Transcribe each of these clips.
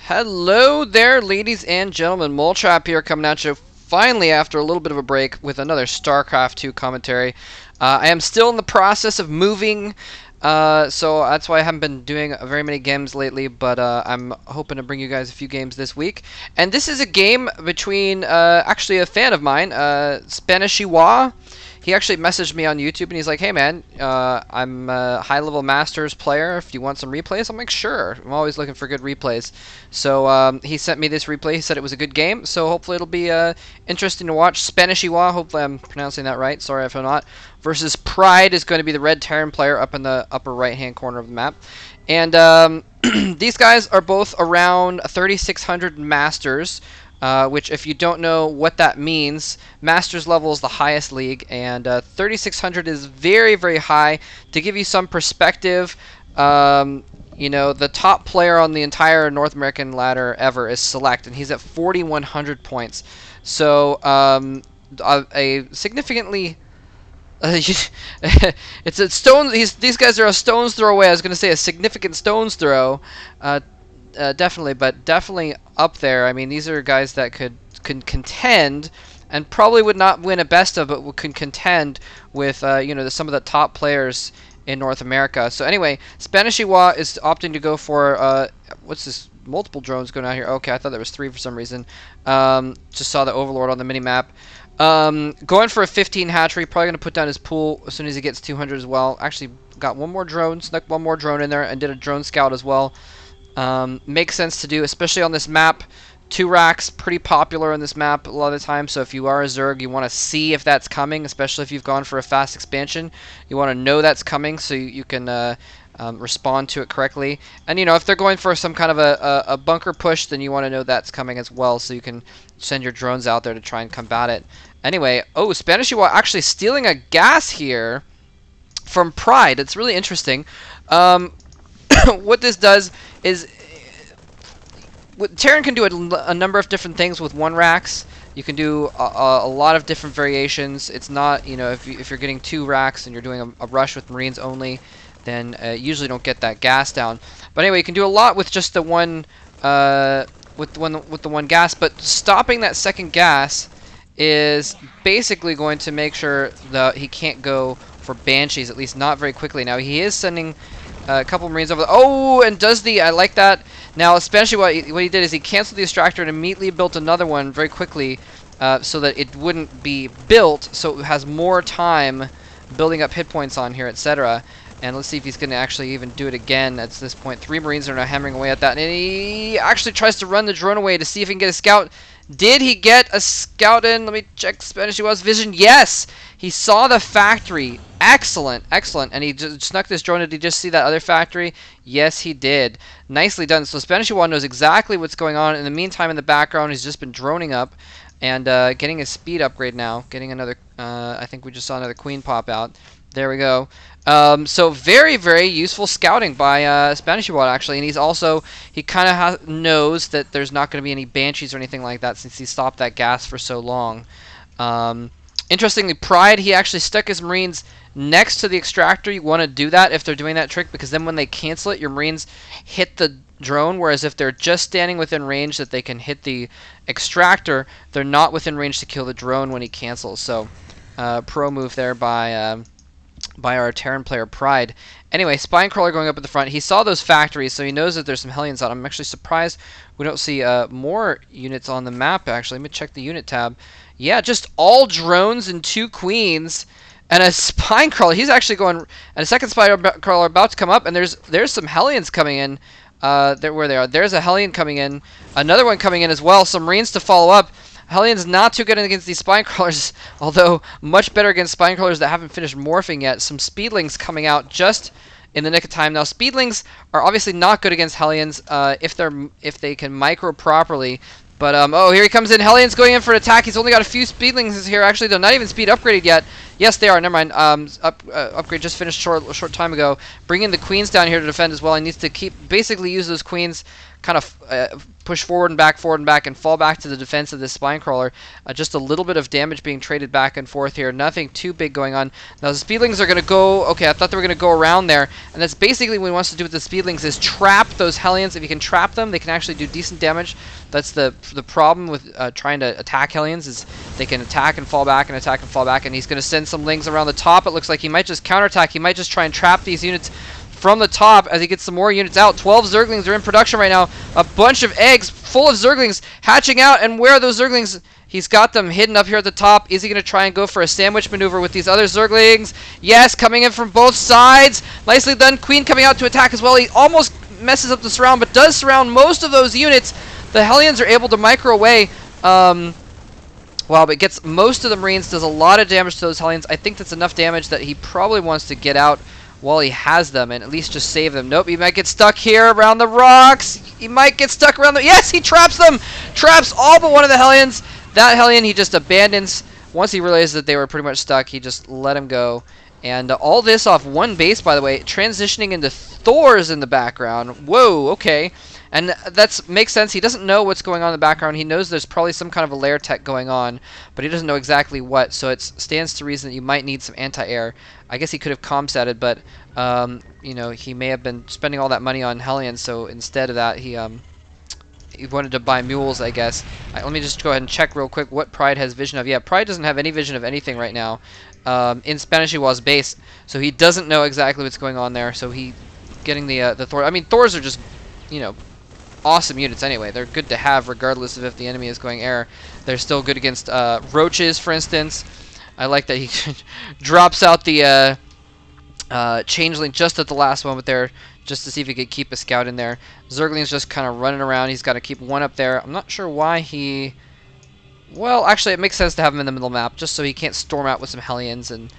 Hello there, ladies and gentlemen. Moletrap here, coming at you finally after a little bit of a break with another StarCraft 2 commentary. I am still in the process of moving, so that's why I haven't been doing very many games lately, but I'm hoping to bring you guys a few games this week. And this is a game between actually a fan of mine, Spanishiwa. He actually messaged me on YouTube and he's like, "Hey man, I'm a high-level Masters player. If you want some replays," I'm like, "Sure. I'm always looking for good replays." So he sent me this replay. He said it was a good game, so hopefully it'll be interesting to watch. Spanishiwa, hopefully I'm pronouncing that right. Sorry if I'm not. Versus Pride is going to be the red Terran player up in the upper right-hand corner of the map. And these guys are both around 3,600 Masters. Which, if you don't know what that means, Masters level is the highest league, and 3,600 is very, very high. To give you some perspective, you know, the top player on the entire North American ladder ever is Select, and he's at 4,100 points. So, a significantly... it's a stone. These guys are a stone's throw away. I was going to say a significant stone's throw. Definitely, but definitely up there. I mean, these are guys that could contend, and probably would not win a best of, but could contend with you know, some of the top players in North America. So anyway, Spanishiwa is opting to go for what's this? Multiple drones going out here. Okay, I thought there was 3 for some reason. Just saw the Overlord on the mini map. Going for a 15 hatchery. Probably going to put down his pool as soon as he gets 200 as well. Actually, got one more drone, snuck one more drone in there, and did a drone scout as well. Makes sense to do, especially on this map. 2 racks, pretty popular on this map a lot of the time, so if you are a Zerg, you want to see if that's coming, especially if you've gone for a fast expansion. You want to know that's coming so you can respond to it correctly. And, you know, if they're going for some kind of a bunker push, then you want to know that's coming as well, so you can send your drones out there to try and combat it. Anyway, oh, Spanishiwa actually stealing a gas here from Pride. It's really interesting. What this does is... Terran can do a number of different things with 1 racks. You can do a lot of different variations. It's not, you know, if you're getting 2 racks and you're doing a rush with Marines only, then usually don't get that gas down. But anyway, you can do a lot with just the one with the one gas. But stopping that second gas is basically going to make sure that he can't go for Banshees, at least not very quickly. Now he is sending a couple Marines over. Oh, and does the... I like that. Now, especially what he did is he canceled the extractor and immediately built another one very quickly so that it wouldn't be built, so it has more time building up hit points on here, etc. And let's see if he's going to actually even do it again at this point. 3 Marines are now hammering away at that, and he actually tries to run the drone away to see if he can get a scout. Did he get a scout in? Let me check Spanishiwa's vision. Yes! He saw the factory. Excellent, excellent. And he just snuck this drone. Did he just see that other factory? Yes, he did. Nicely done. So Spanishiwa knows exactly what's going on. In the meantime, in the background, he's just been droning up and getting his speed upgrade now. Getting another, I think we just saw another queen pop out. There we go. So very, very useful scouting by Spanishiwa, actually. And he's also, he kind of knows that there's not going to be any Banshees or anything like that since he stopped that gas for so long. Interestingly, Pride, he actually stuck his Marines next to the extractor. You want to do that if they're doing that trick, because then when they cancel it, your Marines hit the drone, whereas if they're just standing within range that they can hit the extractor, they're not within range to kill the drone when he cancels. So, pro move there by our Terran player Pride. Anyway, Spine Crawler going up at the front. He saw those factories, so he knows that there's some Hellions out. I'm actually surprised we don't see more units on the map, actually. Let me check the unit tab. Yeah, just all drones and 2 queens and a Spine Crawler. He's actually going... And a second Spine Crawler about to come up, and there's some Hellions coming in. Where they are. There's a Hellion coming in. Another one coming in as well. Some Marines to follow up. Hellion's not too good against these Spine Crawlers, although much better against Spine Crawlers that haven't finished morphing yet. Some Speedlings coming out just in the nick of time. Now, Speedlings are obviously not good against Hellions if they can micro properly. But, oh, here he comes in. Hellion's going in for an attack. He's only got a few Speedlings here. Actually, they're not even speed upgraded yet. Yes, they are. Never mind. Upgrade just finished a short time ago. Bringing the queens down here to defend as well. He needs to basically use those queens, kind of push forward and back, and fall back to the defense of this spine crawler. Just a little bit of damage being traded back and forth here. Nothing too big going on. Now the speedlings are going to go. Okay, I thought they were going to go around there, and that's basically what he wants to do with the speedlings is trap those Hellions. If you can trap them, they can actually do decent damage. That's the problem with trying to attack Hellions is they can attack and fall back and attack and fall back. And he's going to send some lings around the top. It looks like he might just counterattack. He might just try and trap these units from the top as he gets some more units out. 12 Zerglings are in production right now. A bunch of eggs full of Zerglings hatching out. And where are those Zerglings? He's got them hidden up here at the top. Is he going to try and go for a sandwich maneuver with these other Zerglings? Yes, coming in from both sides. Nicely done. Queen coming out to attack as well. He almost messes up the surround, but does surround most of those units. The Hellions are able to micro away. Well, but gets most of the Marines, does a lot of damage to those Hellions. I think that's enough damage that he probably wants to get out while he has them and at least just save them. Nope, he might get stuck here around the rocks. He might get stuck around the... Yes, he traps them! Traps all but one of the Hellions. That Hellion he just abandons. Once he realized that they were pretty much stuck, he just let him go. And all this off one base, by the way, transitioning into Thors in the background. Whoa, okay. And that makes sense. He doesn't know what's going on in the background. He knows there's probably some kind of a lair tech going on, but he doesn't know exactly what. So it stands to reason that you might need some anti-air. I guess he could have comsetted, but you know, he may have been spending all that money on Hellions. So instead of that, he wanted to buy mules, I guess. Let me just go ahead and check real quick what Pride has vision of. Yeah, Pride doesn't have any vision of anything right now in Spanishiwa's base, so he doesn't know exactly what's going on there. So he getting the Thor. I mean, Thors are just, you know, awesome units anyway. They're good to have regardless of if the enemy is going air. They're still good against roaches, for instance. I like that he drops out the changeling just at the last moment there, just to see if he could keep a scout in there. Zergling's just kind of running around. He's got to keep one up there. I'm not sure why he... Well, actually, it makes sense to have him in the middle map, just so he can't storm out with some Hellions and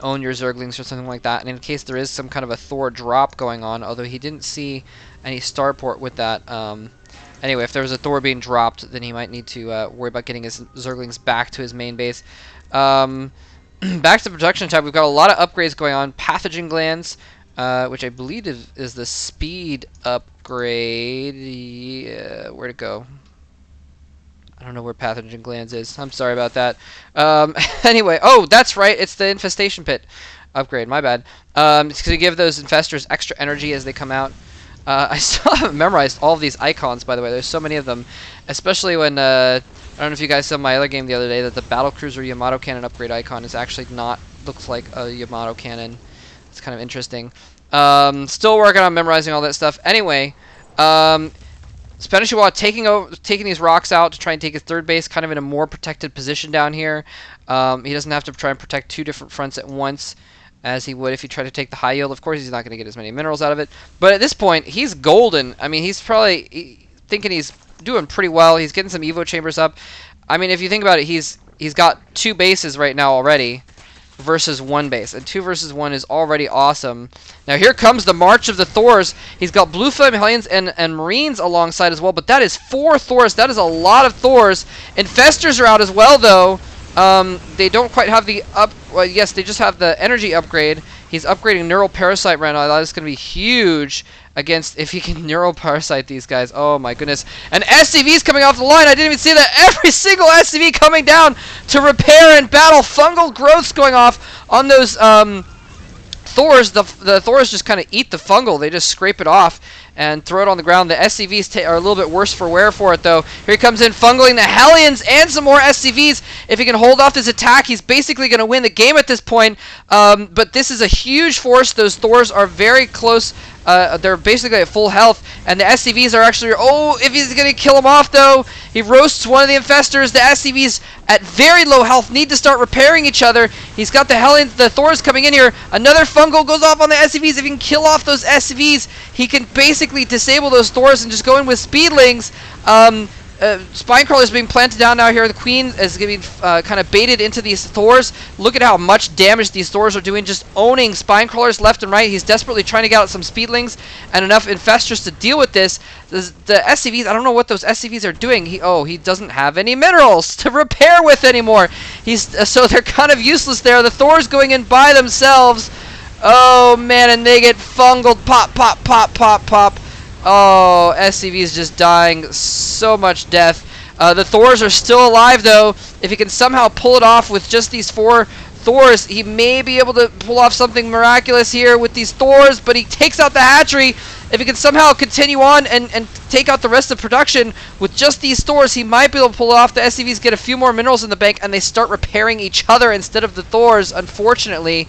own your Zerglings or something like that. And in case there is some kind of a Thor drop going on, although he didn't see any starport with that. Anyway, if there was a Thor being dropped, then he might need to worry about getting his Zerglings back to his main base. Back to the production tab, we've got a lot of upgrades going on. Pathogen glands, which I believe is the speed upgrade. Yeah, where'd it go? I don't know where pathogen glands is. I'm sorry about that. Anyway, oh, that's right. It's the infestation pit upgrade. My bad. It's to give those infestors extra energy as they come out. I still haven't memorized all of these icons, by the way. There's so many of them, especially when I don't know if you guys saw my other game the other day that the battlecruiser Yamato cannon upgrade icon is actually not looks like a Yamato cannon. It's kind of interesting. Still working on memorizing all that stuff. Anyway, Spanishiwa taking these rocks out to try and take his third base, kind of in a more protected position down here. He doesn't have to try and protect two different fronts at once, as he would if he tried to take the high yield. Of course, he's not going to get as many minerals out of it. But at this point, he's golden. I mean, he's probably thinking he's doing pretty well. He's getting some Evo chambers up. I mean, if you think about it, he's got 2 bases right now already versus 1 base. And 2 versus 1 is already awesome. Now, here comes the March of the Thors. He's got Blue Flame Hellions and Marines alongside as well. But that is 4 Thors. That is a lot of Thors. Infestors are out as well, though. They don't quite have the well, yes, they just have the energy upgrade. He's upgrading Neural Parasite right now. That is going to be huge against if he can Neural Parasite these guys. Oh my goodness. And SCV's coming off the line. I didn't even see that. Every single SCV coming down to repair and battle. Fungal growths going off on those Thors. The Thors just kind of eat the fungal. They just scrape it off and throw it on the ground. The SCVs are a little bit worse for wear for it, though. Here he comes in, fungling the Hellions and some more SCVs. If he can hold off this attack, he's basically going to win the game at this point. But this is a huge force. Those Thors are very close. They're basically at full health. And the SCVs are actually... Oh, if he's going to kill him off, though, he roasts one of the infestors. The SCVs at very low health need to start repairing each other. He's got the Hellions, the Thors coming in here. Another fungal goes off on the SCVs. If he can kill off those SCVs, he can basically disable those Thors and just go in with speedlings. spine crawlers being planted down now here. The queen is getting kind of baited into these Thors. Look at how much damage these Thors are doing, just owning spine crawlers left and right. He's desperately trying to get out some speedlings and enough infestors to deal with this. The SCVs, I don't know what those SCVs are doing. He doesn't have any minerals to repair with anymore. So they're kind of useless there. The Thors going in by themselves. Oh man, and they get fungled. Pop, pop, pop, pop, pop. Oh, SCV is just dying. So much death. The Thors are still alive, though. If he can somehow pull it off with just these 4 Thors, he may be able to pull off something miraculous here with these Thors, but he takes out the hatchery. If he can somehow continue on and take out the rest of production with just these Thors, he might be able to pull it off. The SCVs get a few more minerals in the bank, and they start repairing each other instead of the Thors, unfortunately.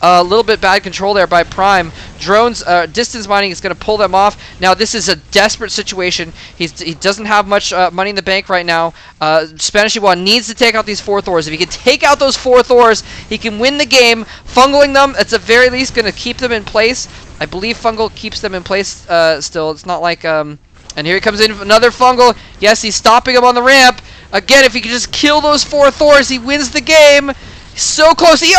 A little bit bad control there by Prime. Drones, distance mining is going to pull them off. Now, this is a desperate situation. He doesn't have much money in the bank right now. Spanishiwa needs to take out these 4 Thors. If he can take out those 4 Thors, he can win the game. Fungling them, at the very least, going to keep them in place. I believe Fungal keeps them in place still. It's not like... And here he comes in, another Fungal. Yes, he's stopping him on the ramp. Again, if he can just kill those 4 Thors, he wins the game. So close. He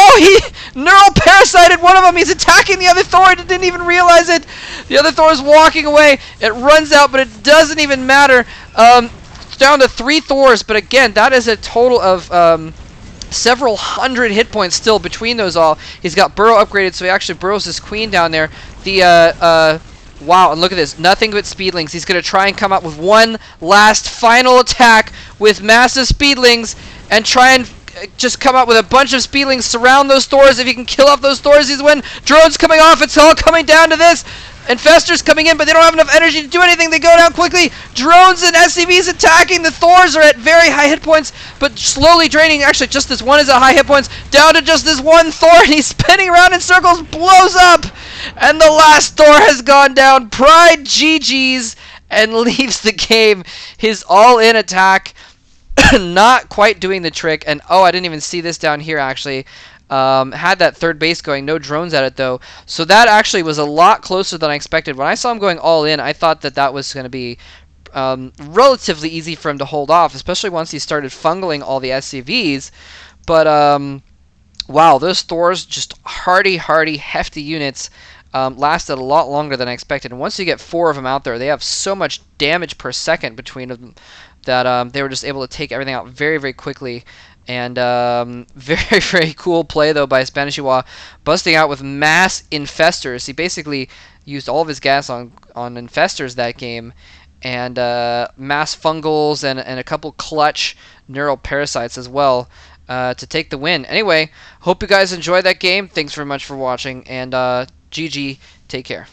neural parasited one of them. He's attacking the other Thor. He didn't even realize it. The other Thor is walking away. It runs out, but it doesn't even matter. It's down to 3 Thors, but again, that is a total of several hundred hit points still between those all. He's got Burrow upgraded, so he actually burrows his queen down there. Wow, and look at this. Nothing but speedlings. He's going to try and come up with one last final attack with massive speedlings and try and just come up with a bunch of speedlings, surround those Thors. If he can kill off those Thors, he's win. Drones coming off. It's all coming down to this. Infestors coming in, but they don't have enough energy to do anything. They go down quickly. Drones and SCVs attacking. The Thors are at very high hit points, but slowly draining. Actually, just this one is at high hit points. Down to just this one Thor, and he's spinning around in circles, blows up, and the last Thor has gone down. Pride GG's and leaves the game. His all-in attack not quite doing the trick, and oh, I didn't even see this down here actually. Had that third base going, no drones at it though, so that actually was a lot closer than I expected. When I saw him going all in, I thought that was going to be relatively easy for him to hold off, especially once he started fungling all the SCVs. But wow, those Thors, just hardy, hefty units, lasted a lot longer than I expected. And once you get 4 of them out there, they have so much damage per second between them that they were just able to take everything out very, very quickly. And very, very cool play, though, by Spanishiwa, busting out with mass infestors. He basically used all of his gas on infestors that game, and mass fungals and a couple clutch neural parasites as well to take the win. Anyway, hope you guys enjoyed that game. Thanks very much for watching, and GG, take care.